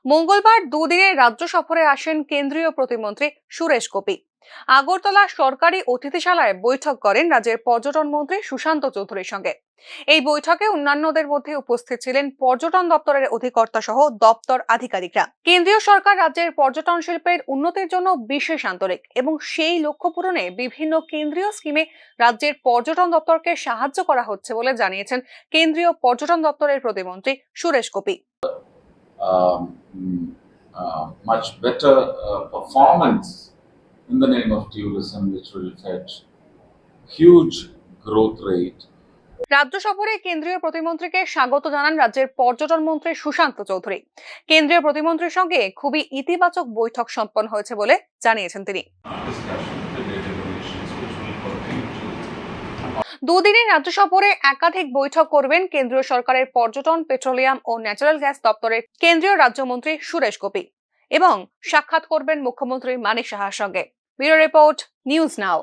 মঙ্গলবার দুদিনের রাজ্য সফরে আসেন কেন্দ্রীয় প্রতিমন্ত্রী সুরেশ গোপী। আগরতলা সরকারি অতিথিশালায় বৈঠক করেন রাজ্যের পর্যটন মন্ত্রী সুশান্ত চৌধুরীর সঙ্গে। এই বৈঠকে অন্যান্যদের মধ্যে উপস্থিত ছিলেন পর্যটন দপ্তরের অধিকর্তা সহ দপ্তর আধিকারিকরা। কেন্দ্রীয় সরকার রাজ্যের পর্যটন শিল্পের উন্নতির জন্য বিশেষ আন্তরিক এবং সেই লক্ষ্য পূরণে বিভিন্ন কেন্দ্রীয় স্কিমে রাজ্যের পর্যটন দপ্তরকে সাহায্য করা হচ্ছে বলে জানিয়েছেন কেন্দ্রীয় পর্যটন দপ্তরের প্রতিমন্ত্রী Suresh Gopi. Much better performance in the name of tourism, which will fetch huge growth rate. রাজ্য সফরে কেন্দ্রীয় প্রতিমন্ত্রীকে স্বাগত জানান রাজ্যের পর্যটন মন্ত্রী সুশান্ত চৌধুরী। কেন্দ্রীয় প্রতিমন্ত্রীর সঙ্গে খুবই ইতিবাচক বৈঠক সম্পন্ন হয়েছে বলে জানিয়েছেন তিনি। দুদিনের রাজ্য সফরে একাধিক বৈঠক করবেন কেন্দ্রীয় সরকারের পর্যটন, পেট্রোলিয়াম ও ন্যাচারাল গ্যাস দপ্তরের কেন্দ্রীয় রাজ্যমন্ত্রী সুরেশ গোপী এবং সাক্ষাৎ করবেন মুখ্যমন্ত্রী মানিক সাহার সঙ্গে। Bureau report, news now.